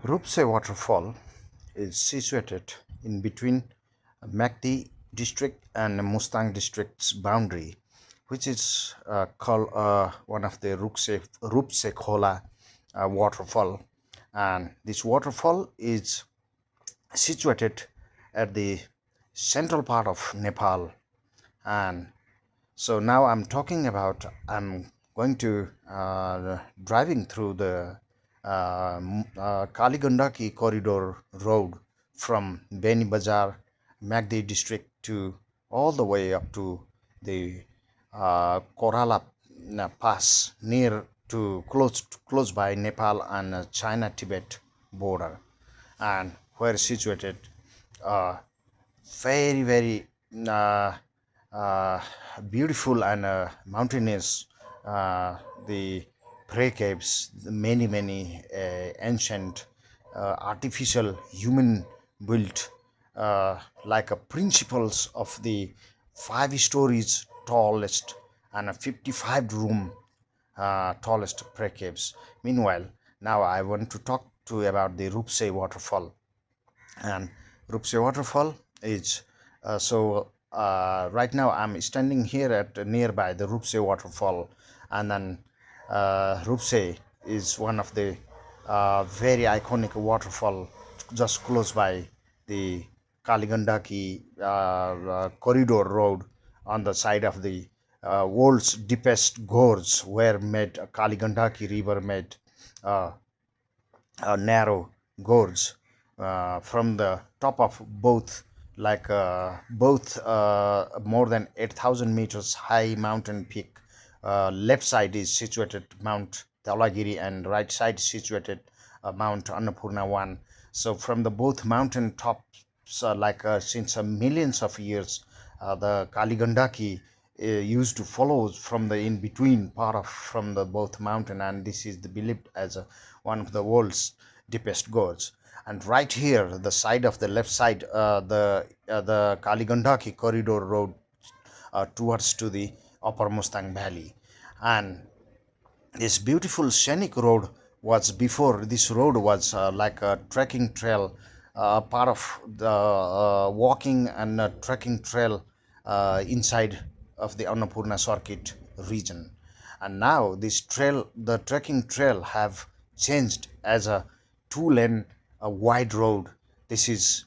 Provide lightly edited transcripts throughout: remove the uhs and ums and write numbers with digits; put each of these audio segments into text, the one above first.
Ruptse waterfall is situated in between Magdi district and Mustang district's boundary, which is called one of the Ruptse Khola waterfall. And this waterfall is situated at the central part of Nepal. And so now I'm going to driving through the Gandaki corridor road from Beni Bazar, Magdi district to all the way up to the Korala pass near to close by Nepal and China Tibet border, and where situated very uh, uh, beautiful and mountainous, the prey caves, the many ancient artificial human built, like a principles of the 5 stories tallest and a 55 room tallest prey caves. Meanwhile, now I want to talk to you about the Rupse waterfall. And Rupse waterfall is right now I'm standing here at nearby the Rupse waterfall. And then Rupse is one of the very iconic waterfall just close by the Kaligandaki corridor road, on the side of the world's deepest gorge, where made Kaligandaki river made uh, a narrow gorge from the top of both more than 8,000 meters high mountain peak. Left side is situated Mount Dhaulagiri and right side situated Mount Annapurna 1. So from the both mountain tops, since millions of years, the Kaligandaki used to follow from the in between part of from the both mountain, and this is believed as one of the world's deepest gorge. And right here, the side of the left side, the Kaligandaki corridor road towards to the upper Mustang Valley. And this beautiful scenic road was before this road was like a trekking trail, part of the walking and trekking trail inside of the Annapurna circuit region. And now the trekking trail have changed as a 2 lane wide road. This is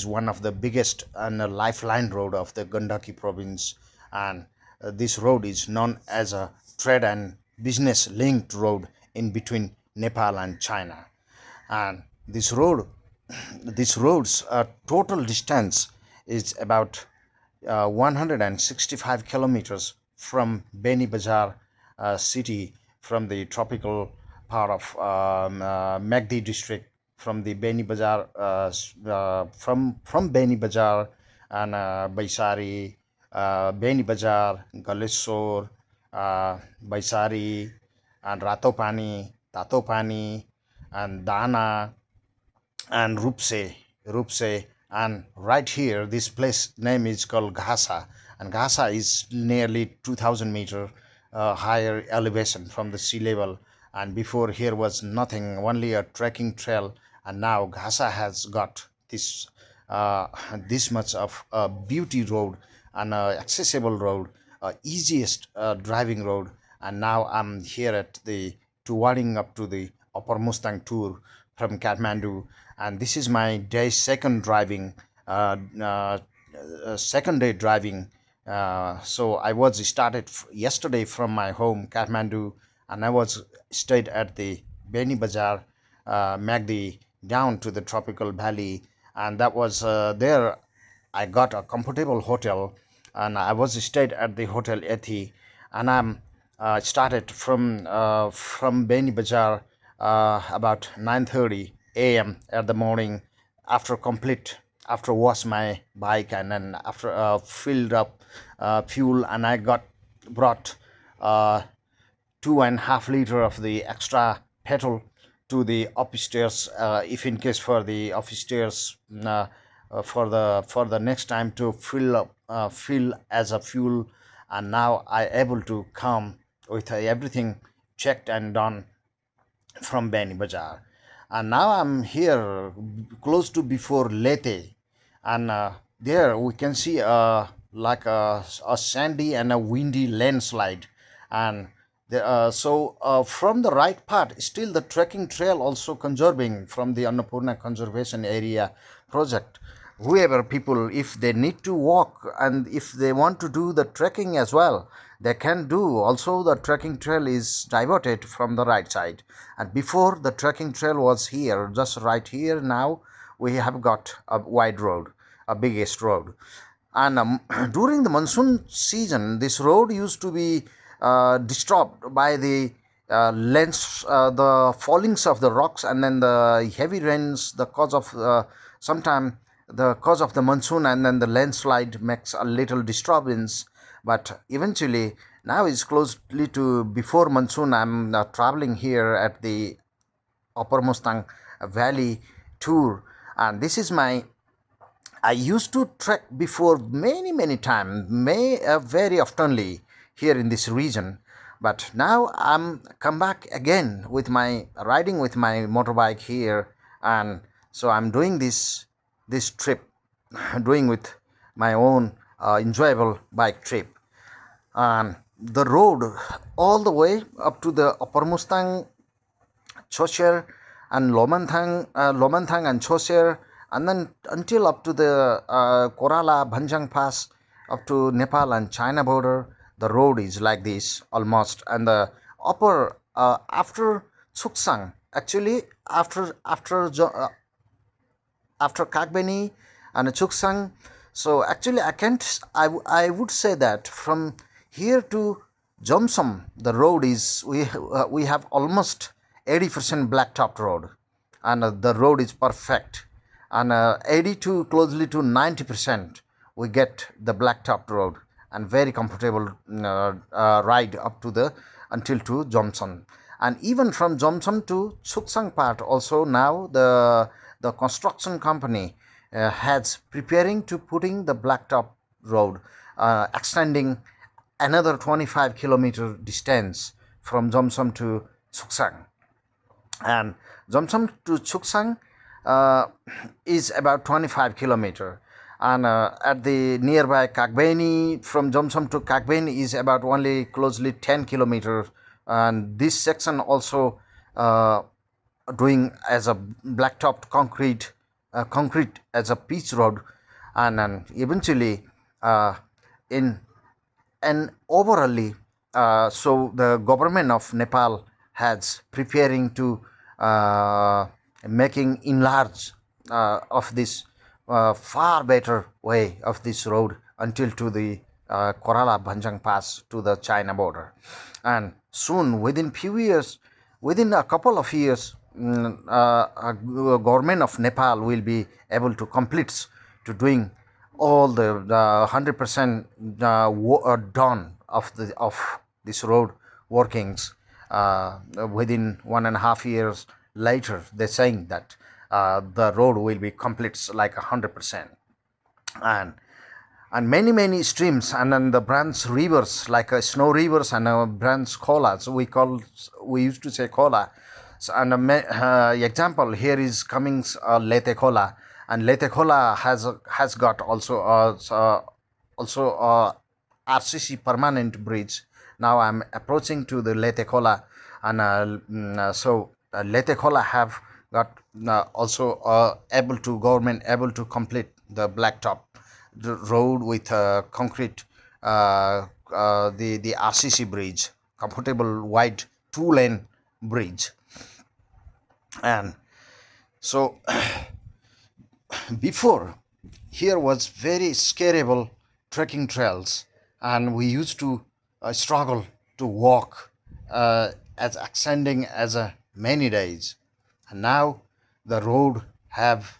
one of the biggest and lifeline road of the Gandaki province. And this road is known as a trade and business linked road in between Nepal and China. And this road's total distance is about 165 kilometers from Beni Bazar city, from the tropical part of Magdi district, from the Beni Bazar, from Beni Bazar and Baisari, Beni Bazar, Galesor, Baisari, and Ratopani, Tatopani, and Dana, and Rupse, and right here this place name is called Ghasa, and Ghasa is nearly 2,000 meter higher elevation from the sea level. And before here was nothing, only a trekking trail, and now Ghasa has got uh, this much of a beauty road and accessible road, easiest driving road. And now I'm here at the touring up to the Upper Mustang tour from Kathmandu, and this is my day second day driving. So I was started yesterday from my home Kathmandu, and I was stayed at the Beni Bazar, Magdi, down to the tropical valley, and that was there I got a comfortable hotel, and I was stayed at the hotel Ethi. And I'm started from Beni Bazar about 9:30 a.m. at the morning, after wash my bike, and then after filled up fuel, and I got brought uh, 2.5 liter of the extra petrol to the upstairs, if in case for the upstairs, for the next time to fill as a fuel. And now I able to come with everything checked and done from Beni Bazar. And now I'm here close to before Leyte, and there we can see like a sandy and a windy landslide. And from the right part, still the trekking trail also conserving from the Annapurna Conservation Area project. Whoever people, if they need to walk and if they want to do the trekking as well, they can do. Also, the trekking trail is diverted from the right side. And before, the trekking trail was here, just right here. Now we have got a wide road, a biggest road. And during the monsoon season, this road used to be disturbed by the the fallings of the rocks, and then the heavy rains, the cause of sometime the cause of the monsoon, and then the landslide makes a little disturbance. But eventually, now it's closely to before monsoon. I'm traveling here at the Upper Mustang Valley tour, and this is my. I used to trek before many times, very oftenly here in this region, but now I'm come back again with my riding with my motorbike here, and so I'm doing this trip, doing with my own enjoyable bike trip. And the road all the way up to the Upper Mustang, Chosher, and Lomanthang and Chosher, and then until up to the Korala Bhanjang Pass, up to Nepal and China border, the road is like this almost. And the upper after Chuksang, actually after Kagbeni and Chuksang. So actually, I can't. I would say that from here to Jomsom, the road is we have almost 80% blacktop road, and the road is perfect. And 80 to closely to 90% we get the blacktop road, and very comfortable ride up to the until to Jomsom. And even from Jomsom to Chuksang part also, now the construction company has preparing to putting the blacktop road, extending another 25-kilometer distance from Jomsom to Chuksang. And Jomsom to Chuksang is about 25-kilometer, and at the nearby Kagbeni, from Jomsom to Kagbeni is about only closely 10 kilometers. And this section also doing as a blacktop concrete as a pitch road. And eventually in and overally, so the government of Nepal has preparing to making enlarge of this far better way of this road until to the Korala Bhanjang Pass to the China border. And soon, within a couple of years, government of Nepal will be able to complete to doing all the 100% done of this road workings within 1.5 years later. They're saying that the road will be complete like 100%. And many streams, and then the branch rivers like snow rivers and branch colas, we used to say cola. So, and example here is coming Leyte Khola, and Leyte Khola has got also RCC permanent bridge. Now I'm approaching to the Leyte Khola, and so Leyte Khola have got also government able to complete the blacktop road with concrete the RCC bridge, comfortable wide 2-lane bridge. And so before, here was very scariable trekking trails, and we used to struggle to walk as ascending as many days. And now the road have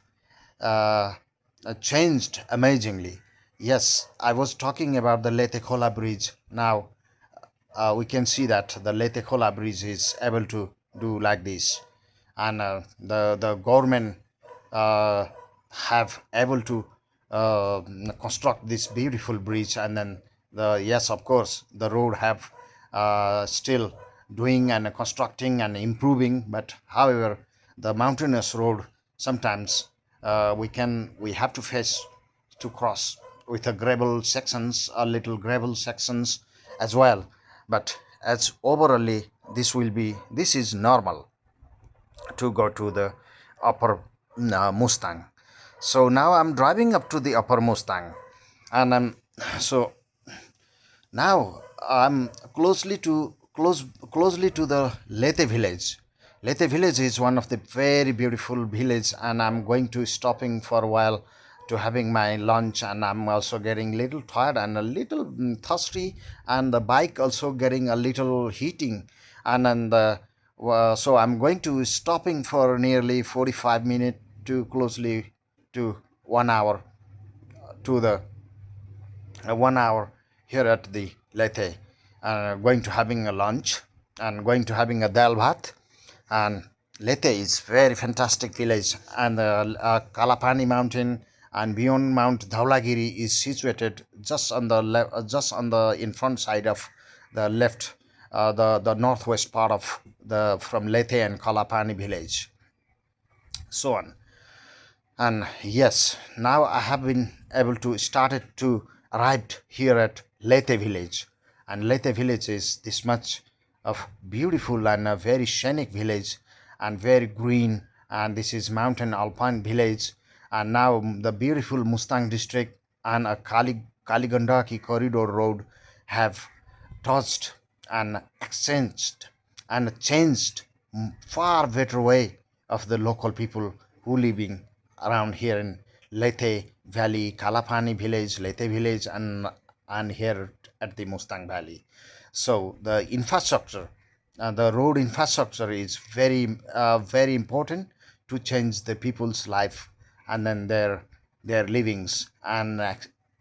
changed amazingly. Yes, I was talking about the Leyte Khola bridge. Now we can see that the Leyte Khola bridge is able to do like this, and the government have able to construct this beautiful bridge. And then yes, of course, the road have still doing and constructing and improving, but however the mountainous road. Sometimes we have to face to cross with a gravel sections, a little gravel sections as well. But as overally, this is normal to go to the upper Mustang. So now I'm driving up to the upper Mustang, and so now I'm closely to the Leyte village. Leyte village is one of the very beautiful village, and I'm going to stopping for a while to having my lunch, and I'm also getting little tired and a little thirsty, and the bike also getting a little heating, and then so I'm going to stopping for nearly 45 minutes to closely to 1 hour to the 1 hour here at the Leyte, going to having a lunch and going to having a dal bhat. And Leyte is very fantastic village, and the Kalapani mountain and beyond Mount Dhaulagiri is situated just on the in front side of the left, the northwest part of the from Leyte and Kalapani village, so on. And yes, now I have been able to started to arrive here at Leyte village, and Leyte village is this much of beautiful and a very scenic village and very green, and this is mountain alpine village. And now the beautiful Mustang district and a Gandaki corridor road have touched and exchanged and changed far better way of the local people who living around here in Leyte Valley, Kalapani village, Leyte village, and here at the Mustang Valley. So the infrastructure, the road infrastructure is very important to change the people's life and then their livings. And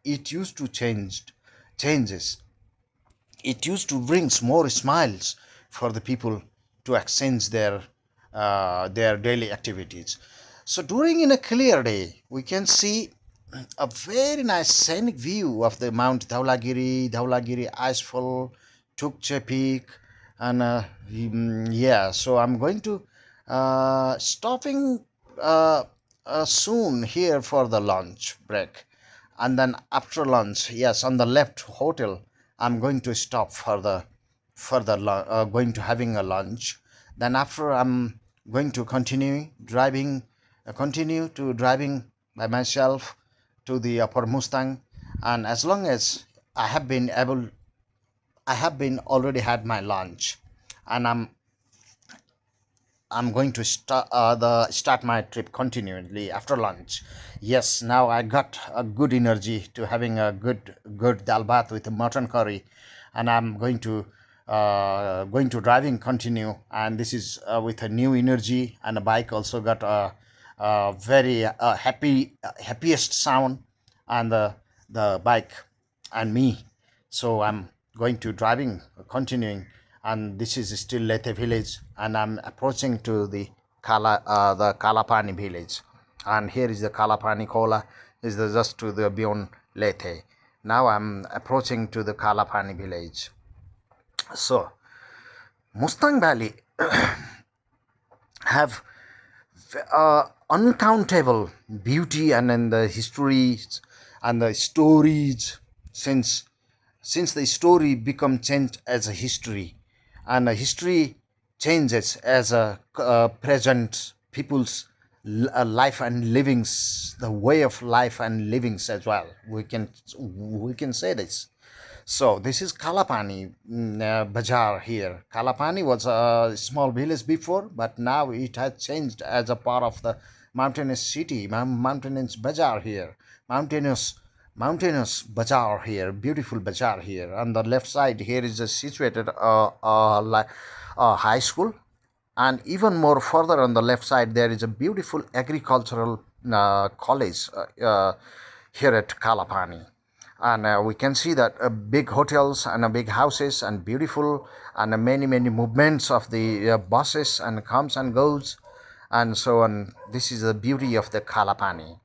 it used to changes. It used to brings more smiles for the people to exchange their daily activities. So during in a clear day, we can see a very nice scenic view of the Mount Dhaulagiri Icefall, Ruptse Peak, and yeah. So I'm going to stopping soon here for the lunch break, and then after lunch, yes, on the left hotel, I'm going to stop for the going to having a lunch. Then after I'm going to continue to driving by myself to the upper Mustang, and as long as I have been able I have been already had my lunch, and I'm going to start my trip continually after lunch. Yes, now I got a good energy to having a good dal bhat with a mutton curry, and I'm going to driving continue, and this is with a new energy, and the bike also got a very happiest sound, and the bike and me. So I'm going to driving continuing, and this is still Leyte village, and I'm approaching to the Kalapani village, and here is the Kalapani Kola is the just to the beyond Leyte. Now I'm approaching to the Kalapani village. So Mustang Valley have uncountable beauty, and then the histories and the stories since the story become changed as a history, and a history changes as a present people's life and livings, the way of life and livings as well, we can say this. So this is Kalapani Bazaar here. Kalapani was a small village before, but now it has changed as a part of the mountainous city, mountainous bazaar here, mountainous bazaar here, beautiful bazaar here. On the left side here is situated a high school, and even more further on the left side there is a beautiful agricultural college here at Kalapani. And we can see that big hotels and big houses and beautiful, and many movements of the buses and comes and goes and so on. This is the beauty of the Kalapani.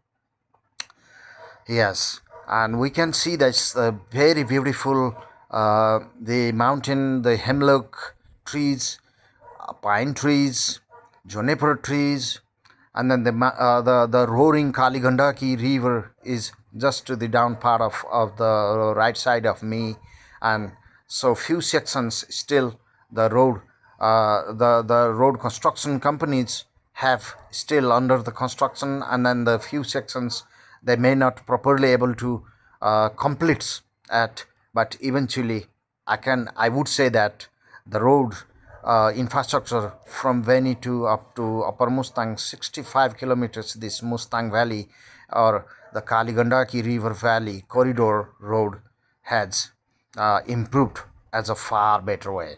Yes, and we can see that's very beautiful, the mountain, the hemlock trees, pine trees, juniper trees, and then the roaring Gandaki river is just to the down part of the right side of me, and so few sections still the road, the road construction companies have still under the construction, and then the few sections they may not properly able to complete at, but eventually I would say that the road infrastructure from Veni to up to Upper Mustang, 65 kilometers, this Mustang Valley or the Gandaki River Valley corridor road has improved as a far better way.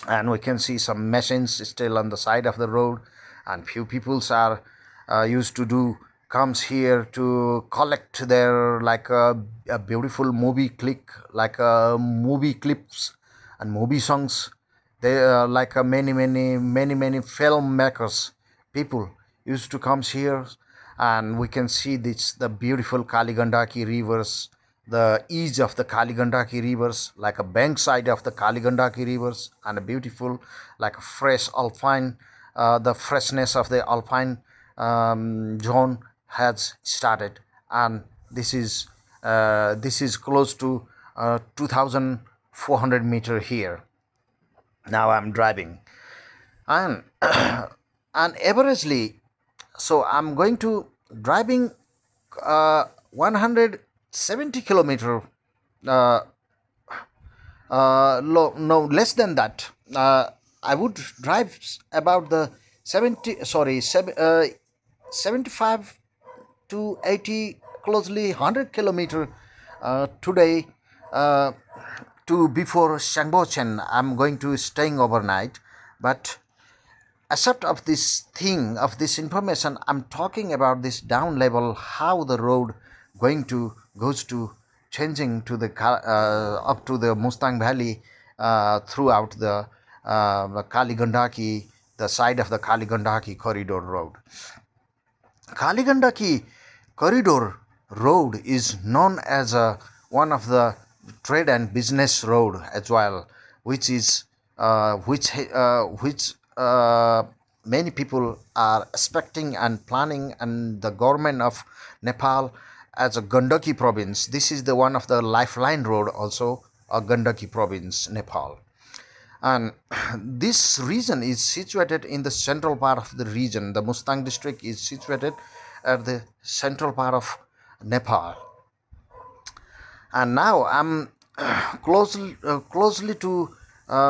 And we can see some machines still on the side of the road, and few peoples are used to do comes here to collect their like a beautiful movie clip, like movie clips and movie songs. They like many filmmakers people used to comes here, and we can see this the beautiful Gandaki rivers, the ease of the Gandaki rivers, like a bank side of the Gandaki rivers, and a beautiful like a fresh alpine, the freshness of the alpine zone has started, and this is close to 2,400 meter here. Now I'm driving, and and averagely, so I'm going to driving 170 kilometer, uh, no less than that. I would drive about the 75 to 80, closely 100 kilometer today, uh, to before Shangbochen. I'm going to staying overnight, but except of this thing of this information, I'm talking about this down level, how the road going to goes to changing to the up to the Mustang Valley, throughout the Gandaki, the side of the Gandaki corridor road. Gandaki corridor road is known as one of the trade and business road as well, which is which many people are expecting and planning, and the government of Nepal as a Gandaki province. This is the one of the lifeline road also, a Gandaki province, Nepal. And this region is situated in the central part of the region. The Mustang district is situated at the central part of Nepal. And now I'm closely to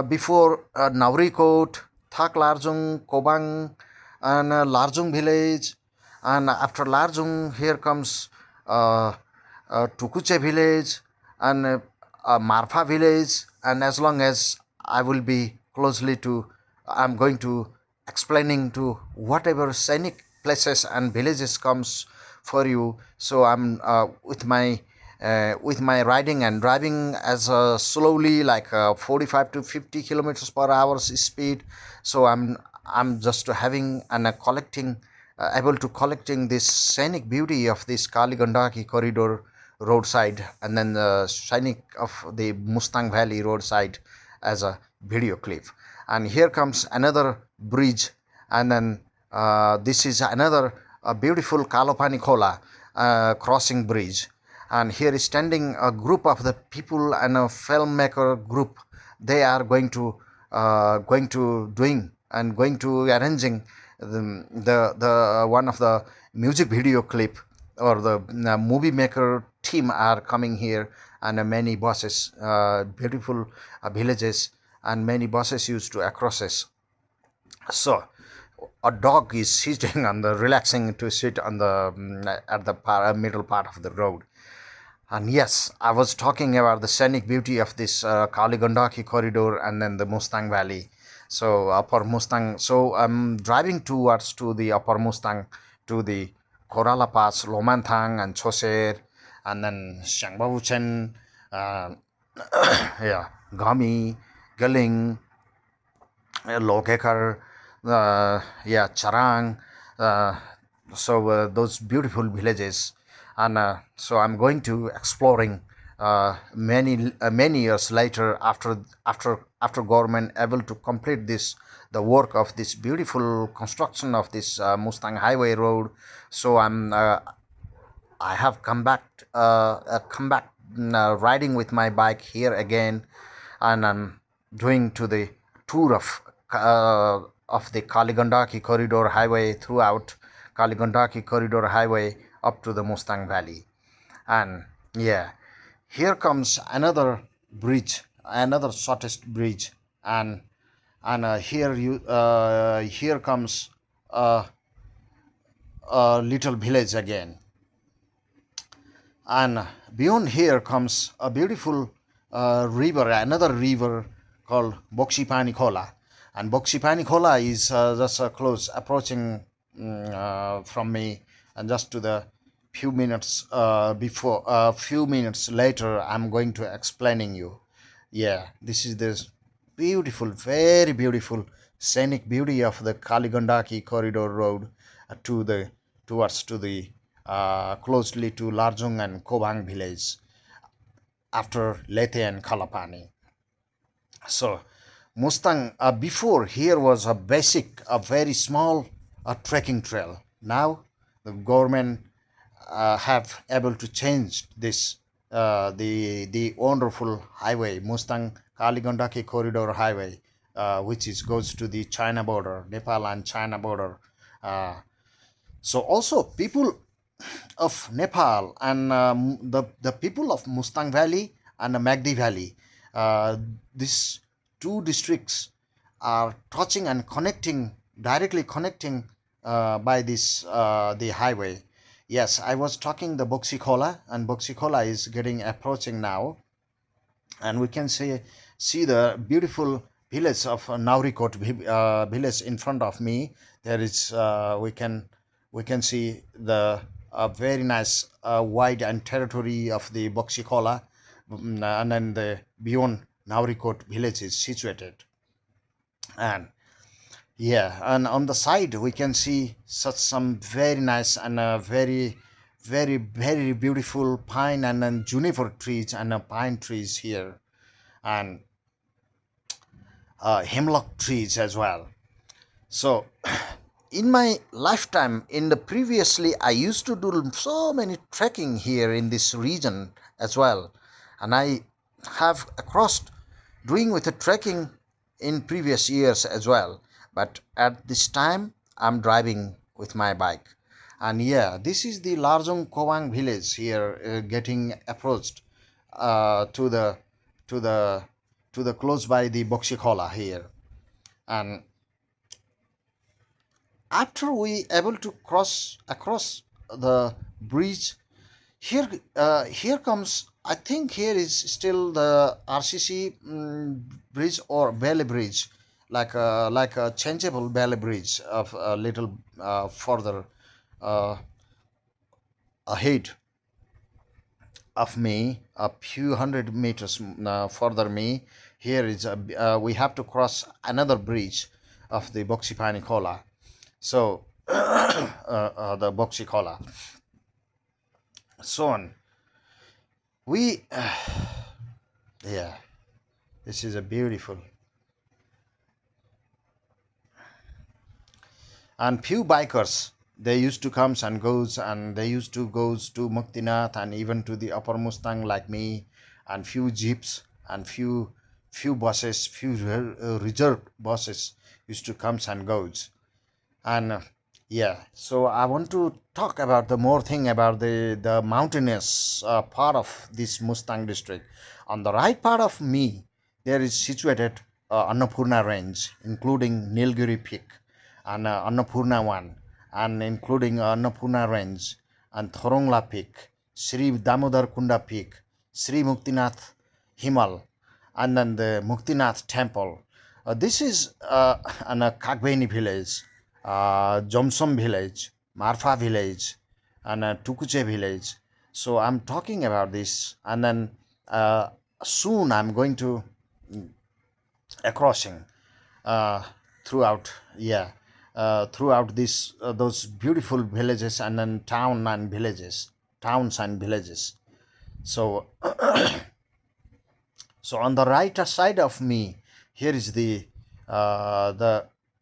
before Naurikot, Thak Larjung, Kobang, and Larjung village, and after Larjung here comes Tukuche village, and Marfa village, and as long as I will be closely to, I'm going to explaining to whatever scenic places and villages comes for you. So I'm with my riding and driving as slowly like 45 to 50 kilometers per hour speed. So I'm just having and collecting, able to collecting this scenic beauty of this Gandaki corridor roadside, and then the scenic of the Mustang Valley roadside as a video clip. And here comes another bridge, and then this is another beautiful Kalopani Khola crossing bridge. And here is standing a group of the people and a filmmaker group. They are going to doing and going to arranging the one of the music video clip, or the movie maker team are coming here, and many buses, beautiful villages, and many buses used to crosses. So a dog is sitting on the relaxing to sit on the at the middle part of the road. And yes, I was talking about the scenic beauty of this Gandaki corridor, and then the Mustang Valley. So Upper Mustang. So I'm driving towards to the Upper Mustang, to the Korala Pass, Lomanthang, and Choser, and then Shangbabuchen, yeah, Gami, Galing, Lokekar, yeah, Charang. Those beautiful villages, and so I'm going to exploring many years later, after government able to complete the work of this beautiful construction of this Mustang highway road. So I have come back riding with my bike here again, and I'm doing to the tour of the Gandaki corridor highway throughout Gandaki corridor highway up to the Mustang Valley. And yeah, here comes another bridge, another shortest bridge, and here comes a, a little village again, and beyond here comes a beautiful river, another river called Boksipani Khola, and Boksipani Khola is just close approaching from me, and just to the few minutes before, few minutes later, I'm going to explaining you. Yeah, this is this beautiful, very beautiful scenic beauty of the Kaligandaki corridor road to the towards to the closely to Larjung and Kobang village after Leyte and Kalapani. So Mustang, before here was a basic, a very small trekking trail. Now the government have able to change this, the wonderful highway, Mustang Kaligandaki corridor highway, which is goes to the China border, Nepal and China border. Uh, so also people of Nepal and the people of Mustang Valley and the Magdi Valley, uh, these two districts are touching and connecting, directly connecting by this the highway. Yes, I was talking the Boksikola, and Boksikola is getting approaching now, and we can see the beautiful village of Naurikot village in front of me. There is we can see the very nice wide and territory of the Boksikola, and then the beyond Naurikot village is situated. And yeah, and on the side we can see such some very nice and very beautiful pine and then juniper trees and pine trees here, and hemlock trees as well. So in my lifetime, in the previously, I used to do so many trekking here in this region as well, and I have crossed doing with the trekking in previous years as well. But at this time, I'm driving with my bike, and yeah, this is the Larjong Kowang village here, getting approached to the to the to the close by the Bokshikola here, and after we able to cross across the bridge here, here comes, I think here is still the RCC bridge or Bailey bridge, like a changeable Bailey bridge of a little further uh, ahead of me, a few hundred meters further me. Here is we have to cross another bridge of the Boksipani Kola. So the Boksikola. So on. We yeah, this is a beautiful, and few bikers, they used to comes and goes, and they used to goes to Muktinath and even to the Upper Mustang like me, and few jeeps and few buses, few reserved buses used to comes and goes. And yeah, so I want to talk about the more thing about the mountainous part of this Mustang district. On the right part of me, there is situated Annapurna range, including Nilgiri Peak and Annapurna 1, and including Annapurna range and Thorongla Peak, Sri Damodar Kunda Peak, Sri Muktinath Himal, and then the Muktinath Temple. This is an Kagbeni village, Jomsom village, Marfa village, and Tukuche village. So I'm talking about this, and then soon I'm going to a crossing throughout, yeah, throughout this those beautiful villages and then towns and villages. So so on the right side of me, here is the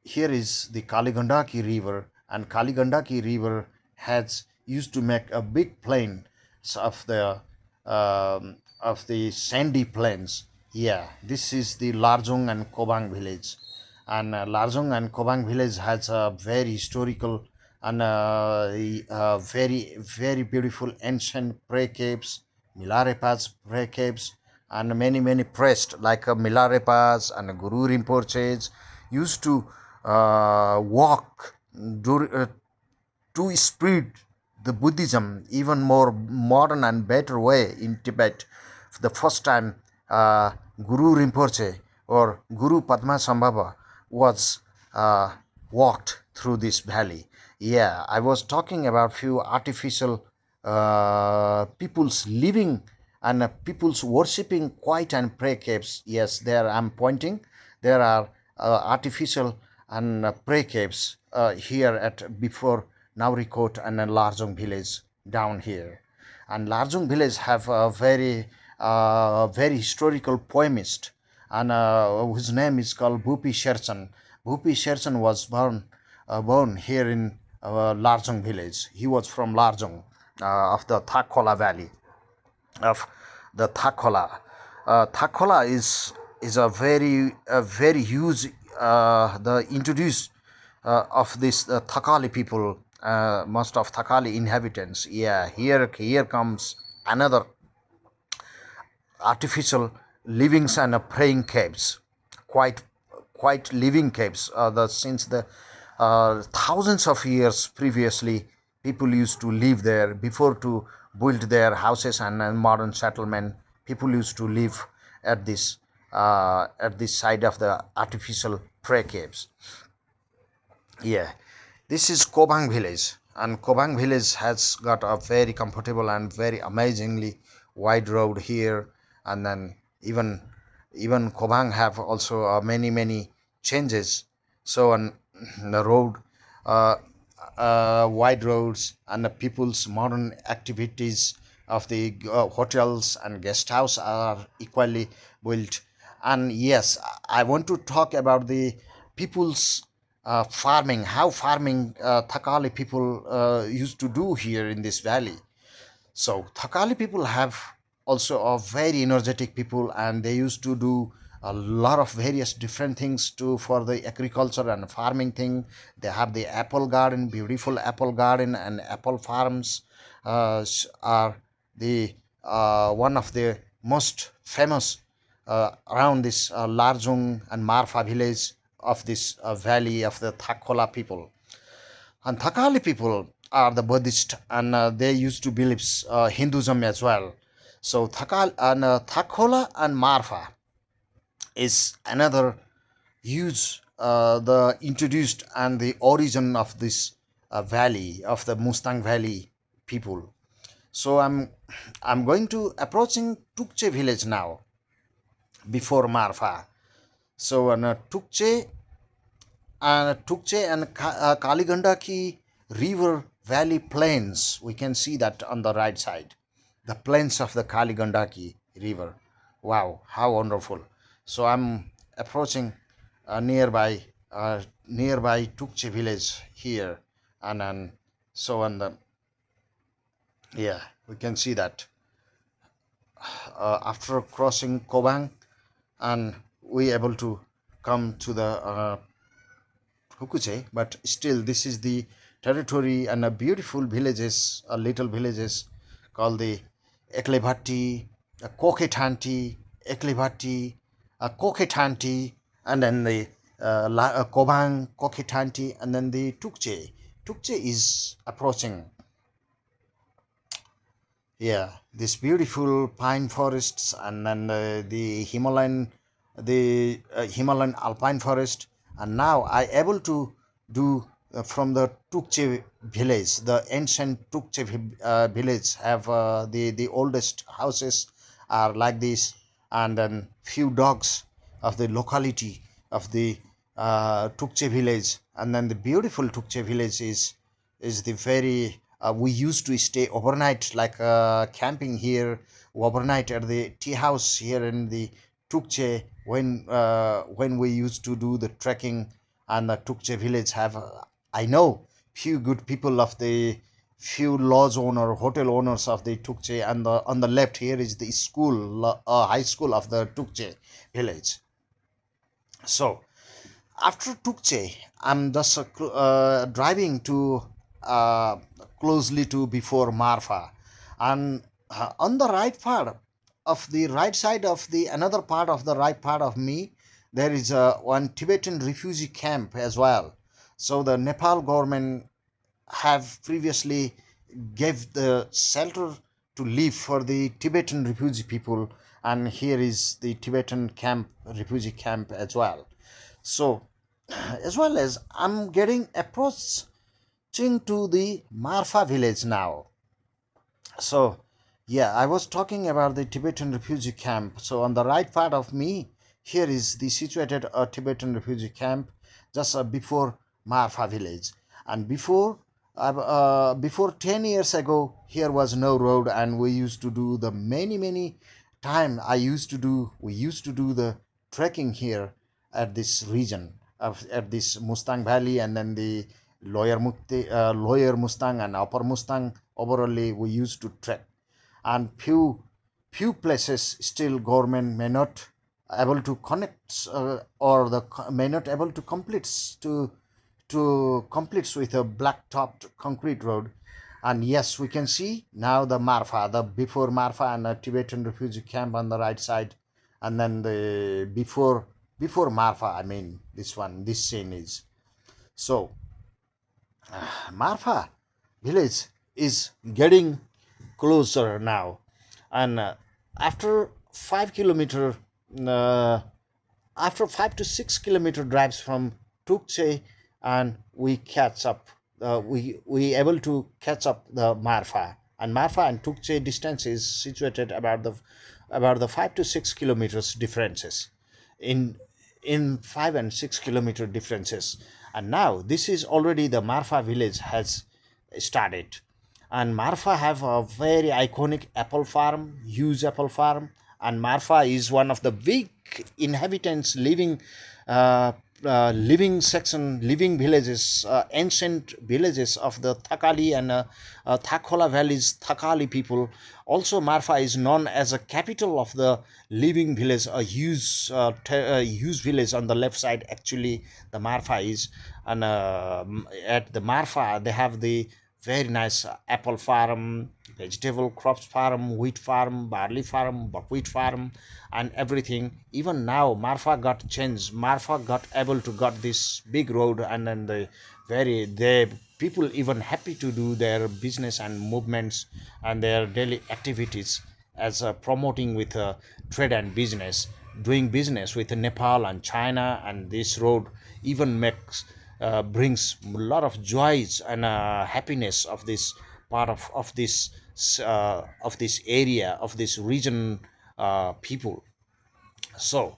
here is the Gandaki river, and Gandaki river has used to make a big plain of the sandy plains. Yeah, this is the Larjung and Kobang village, and Larjung and Kobang village has a very historical and very beautiful ancient prayer caves, Milarepas prayer caves, and many priests like Milarepas and Guru Rinpoches used to walk to spread the Buddhism even more modern and better way in Tibet. The first time Guru Rinpoche or Guru Padmasambhava was uh, walked through this valley. Yeah, I was talking about few artificial people's living and people's worshipping quiet and pray caves. Yes, there I'm pointing. There are artificial and pray caves here at before Naurikot and Larjung village down here. And Larjung village have a very historical poemist, and whose name is called Bhupi Sherchan. Bhupi Sherchan was born here in Larjung village. He was from Larjung of the Thakola valley of the Thakola. Thakola is a very huge the introduced of this Thakali people, most of Thakali inhabitants. Yeah, here comes another artificial livings and praying caves, quite quite living caves. The since the thousands of years previously, people used to live there before to build their houses and modern settlement. People used to live at this side of the artificial prayer caves. Yeah, this is Kobang village, and Kobang village has got a very comfortable and very amazingly wide road here, and then even Kobang have also many changes. So on the road, uh, wide roads and the people's modern activities of the hotels and guest house are equally built. And yes, I want to talk about the people's farming, how farming Thakali people used to do here in this valley. So Thakali people have also a very energetic people, and they used to do a lot of various different things to for the agriculture and farming thing. They have the apple garden, beautiful apple garden, and apple farms are the one of the most famous around this Larjung and Marfa village of this valley of the Thakola people. And Thakali people are the Buddhist, and they used to believe Hinduism as well. So Thakola and Marfa is another huge the introduced and the origin of this valley of the Mustang Valley people. So I'm going to approaching Tukche village now before Marfa. So Tukche and Kaligandaki river valley plains, we can see that on the right side, the plains of the Kaligandaki river. Wow, how wonderful! So I'm approaching nearby Tukche village here, and then so on the yeah, we can see that after crossing Kobang, and we able to come to the Hukuche, but still this is the territory and a beautiful villages, little villages called the Eklebhatti, Kokethanti, Eklebhatti, Kokethanti, and then the Kobang, Kokethanti, and then the Tukche. Tukche is approaching. Yeah, these beautiful pine forests, and then the Himalayan alpine forest. And now I able to do from the Tukche village, the ancient Tukche village have the oldest houses are like this, and then few dogs of the locality of the Tukche village, and then the beautiful Tukche village is the very we used to stay overnight like camping here overnight at the tea house here in the Tukche when we used to do the trekking and the Tukche village have I know few good people of the few lodge owner, hotel owners of the Tukche, and on the left here is the school, high school of the Tukche village. So after Tukche, I'm just driving to uh, closely to before Marfa, and on the right side of the another part of the right part of me, there is one Tibetan refugee camp as well. So the Nepal government have previously gave the shelter to live for the Tibetan refugee people, and here is the Tibetan camp, refugee camp as well. So as well as I'm getting approaching to the Marfa village now. So yeah, I was talking about the Tibetan refugee camp. So on the right part of me, here is the situated Tibetan refugee camp just before Marfa village. And before 10 years ago, here was no road, and we used to do the many time we used to do the trekking here at this region at this Mustang Valley, and then the lower Mustang and upper Mustang. Overall, we used to trek, and few places still government may not able to connect or the may not able to complete complete with a black topped concrete road. And yes, we can see now the Marfa, the before Marfa, and a Tibetan refugee camp on the right side, and then the before Marfa, I mean this scene is. So Marfa village is getting closer now, and after 5 kilometer uh, after 5 to 6 kilometer drives from Tukche, and we catch up. We able to catch up the Marfa, and Marfa and Tukche distance is situated about the 5 to 6 kilometers differences in 5 and 6 kilometer differences. And now this is already the Marfa village has started, and Marfa have a very iconic apple farm, huge apple farm, and Marfa is one of the big inhabitants uh, living villages, ancient villages of the Thakali and Thakola valleys, Thakali people. Also, Marfa is known as a capital of the living village, a huge village on the left side. Actually, the Marfa is, and at the Marfa they have the very nice apple farm, vegetable crops farm, wheat farm, barley farm, buckwheat farm, and everything. Even now Marfa got changed, Marfa got able to got this big road, and then the people even happy to do their business and movements and their daily activities as promoting with trade and business, doing business with Nepal and China. And this road even makes brings a lot of joys and happiness of this part of this area of this region people. So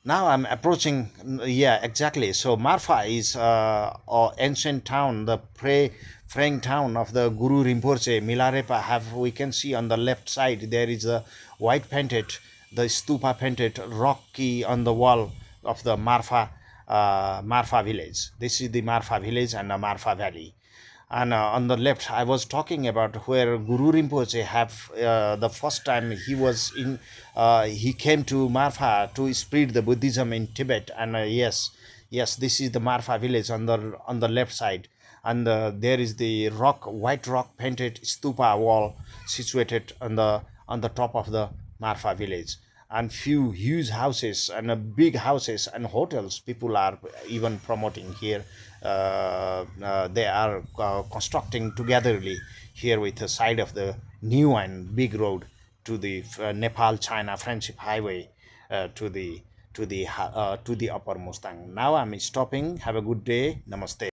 now I'm approaching. Yeah, exactly. So Marfa is ancient town, the praying town of the Guru Rinpoche Milarepa. Have we can see on the left side there is a white painted, the stupa painted rocky on the wall of the Marfa village. This is the Marfa village and the Marfa valley. And on the left I was talking about where Guru Rinpoche have the first time he came to Marfa to spread the Buddhism in Tibet. And yes, this is the Marfa village on the left side, and there is the white rock painted stupa wall situated on the top of the Marfa village, and few huge houses and big houses and hotels people are even promoting here. They are constructing togetherly here with the side of the new and big road to the Nepal China friendship highway to the upper Mustang. Now I'm stopping. Have a good day. Namaste.